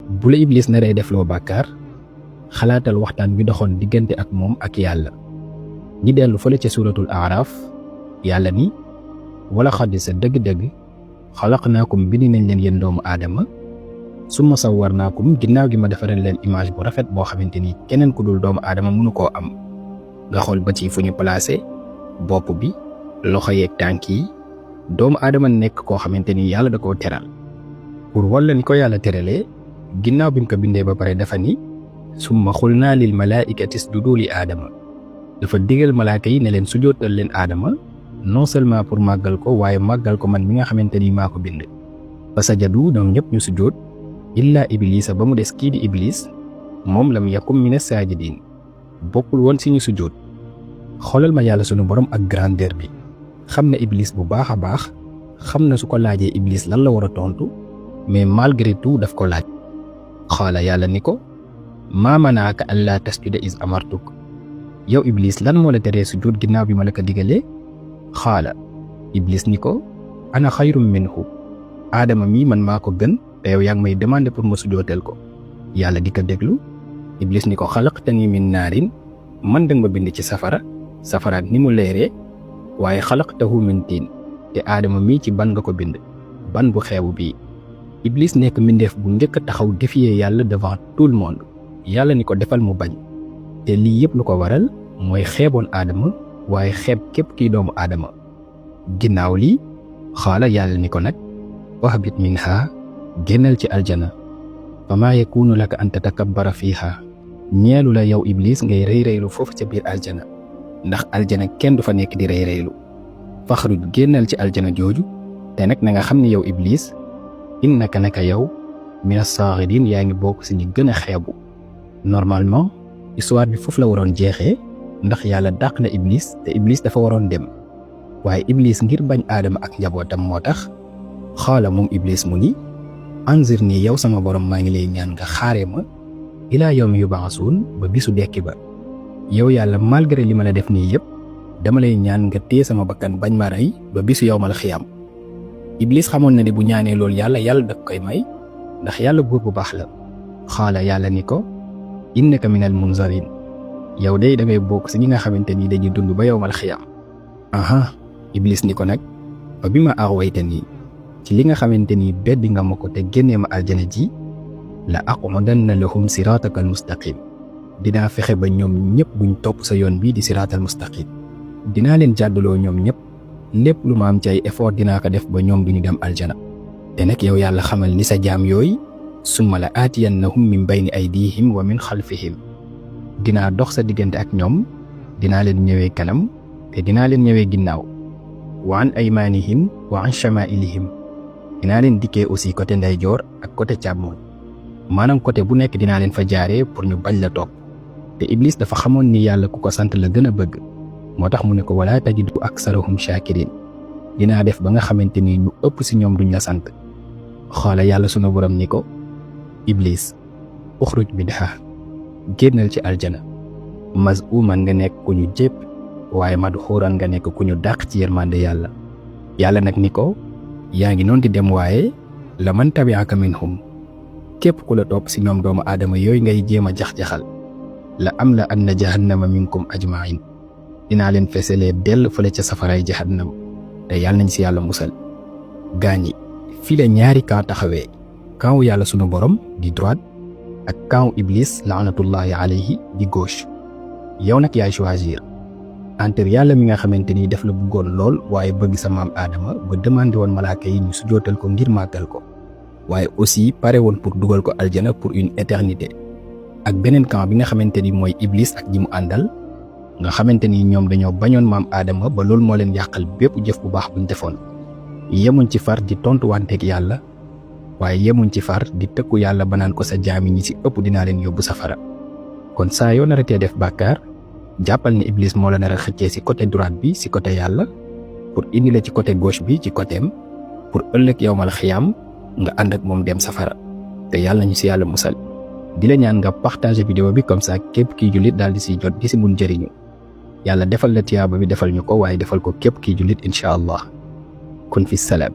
bu la iblis naree defloo bàkkaar xalaatal waxtaan bi doxoon diggante ak moom ak yàlla. ñi dellu fële ca suuratul aaraaf yàlla ni wala xaddi sa dëgg-dëgg xalaqnaakum bind nañ leen yéen doomu aadama summa sawwarnaakum ginnaaw gi ma defaral leen image bu rafet boo xamante ni keneen ku dul doomu aadama mënu koo am. nga xool bët yi fu ñu placé bopp bi loxo yeeg tànk yi doomu aadama nekk koo xamante ni yàlla da koo teral. pour walla ni ko yàlla teralee ginnaaw bi mu ko bindee ba pare dafa ni summa xulnaa lil malaaikati isjudu li aadama dafa digal malaaka yi ne leen sujjóotal leen aadama non seulement pour màggal ko waaye màggal ko man mi nga xamante ni maa ko bind. fa sajadu ñoom ñëpp ñu sujjóot illaa iblisa ba mu des kii di iblis moom lam yakum mina saajidin bokkul woon si ñu sujjóot. xoolal ma yàlla sunu borom ak grandeur bi xam na iblis bu baax a baax xam na su ko laajee iblis lan la war a tontu mais malgré tout daf ko laaj. xaala yàlla ni ko maa manaaka allaa tasjuda is amartuk yow iblis lan moo la teree sujjóot ginnaaw bi ma la ko digalee. xaala iblis ni ko ana xayrum minhu aadama mii man maa ko gën te yow yaa ngi may demander pour ma sujjóotal ko. yàlla di ko déglu iblis ni ko xalaqtani min naarin man danga ma bind ci safara safaraak ni mu leeree waaye xalaqtahu min tiin te aadama mii ci ban nga ko bind ban bu xeebu bii. iblis nekk mbindeef bu njëkk a taxaw défier yàlla devant tout le monde. yàlla ni ko defal mu bañ te lii yëpp lu ko waral mooy xeeboon aadama waaye xeeb képp kiy doomu aadama. ginnaaw lii xaala yàlla ni ko nag wahbit minha génnal ci aljana fa maa yakunu laka an tatakabbara fiiha ñeelu la yow iblis ngay rëy rëylu foofu ca biir aljana ndax aljana kenn du fa nekk di rëy rëylu. faxruj génnal ci aljana jooju te nag na nga xam ne yow iblis innaka naka yow mina saaxirin yaa ngi bokk si ñi gën a xeebu. normalement histoire bi foofu la waroon jeexee ndax yàlla dàq na iblis te iblis dafa waroon dem waaye iblis ngir bañ aadama ak njabootam moo tax xaala moom iblis mu ni anzir nii yow sama borom maa ngi lay ñaan nga xaaree ma ilaa yawmi yubaasuun ba bisu dekki ba. yow yàlla malgré li ma la def nii yëpp dama lay ñaan nga téye sama bakkan bañ ma rey ba bisu yawmal xiyaam. iblis xamoon na ne bu ñaanee loolu yàlla daf koy may ndax yàlla buur bu baax la. xaala yàlla ni ko innaka minal munzarin yow de da ngay bokk si ñi nga xamante ni dañuy dund ba yawmal xiyaam. aha iblis ni ko nag ba bi ma axwayte nii ci li nga xamante ni beddi nga ma ko te génnee ma aljana ji la aqudanna lahum siratakal mustaqim dinaa fexe ba ñoom ñëpp buñ topp sa yoon bii di siratal mustaqim dinaa leen jàddaloo ñoom ñëpp lépp lu ma am ci ay effort dinaa ko def ba ñoom duñu dem aljana. te nag yow yàlla xamal ni sa jaam yooyu summa la aatiyannahum min bayni aydihim wa min xalfihim dinaa dox sa diggante ak ñoom dinaa leen ñëwee kanam te dinaa leen ñëwee ginnaaw wa an aymanihim wa an shamailihim dinaa leen dikkee aussi côté ndeyjoor ak côté càmmoñ maanaam côté bu nekk dinaa leen fa jaaree pour ñu bañ la topp. te iblis dafa xamoon ni yàlla ku ko sant la gën a bëgg moo tax mu ne ko wala tajidu aksarahum shakirin dinaa def ba nga xamante ni ñu ëpp si ñoom duñ la sant. xoola yàlla sunu borom ni ko iblis uxruj minha génnal ci aljana mazuman nga nekk ku ñu jépp waaye madxuuran nga nekk ku ñu dàq ci yërmande yàlla. yàlla nag ni ko yaa ngi noonu di dem waaye la man tabi'aka minhum képp ku la topp si ñoom doomu aadama yooyu ngay jéem a jax-jaxal la am la anna jahannama minkum ajmain dinaa leen feselee dell fële ca safaray jahannam te yàlla nañ si yàlla musal. gaañi fii la ñaari camp taxawee camp yàlla sunu borom di droite ak camp iblis laanatullahi alayhi di gauche. yow nag yaay choisir entre yàlla mi nga xamante ni def la bëggoon lool waaye bëgg sa maam aadama ba demandé woon malaaka yi ñu sujootal ko ngir màggal ko waaye aussi pare woon pour dugal ko aljana pour une éternité ak beneen camp bi nga xamante ni mooy iblis ak ñi mu àndal nga xamante ni ñoom dañoo bañoon maam aadama ba loolu moo leen yàqal bépp jëf bu baax buñ defoon. yemuñ ci far di tontuwanteeg yàlla waaye yemuñ ci far di tëkku yàlla ba naan ko sa jaami ñi ci ëpp dinaa leen yóbbu safara. kon saa yoo naratee def bàkkaar jàppal ni iblis moo la nar a xëccee ci côté droite bi ci côté yàlla pour indi la ci côté gauche bi ci côtéem pour ëllëg yawmal xiyaam nga ànd ak moom dem safara te yàlla ñu ci yàlla musal. di la ñaan nga partager vidéo bi comme ça képp kiy jullit daal di ci jot di ci mun jëriñu yàlla defal la tiyaaba bi defal ñu ko waaye defal ko képp kiy jullit incha allah kun fi salaam.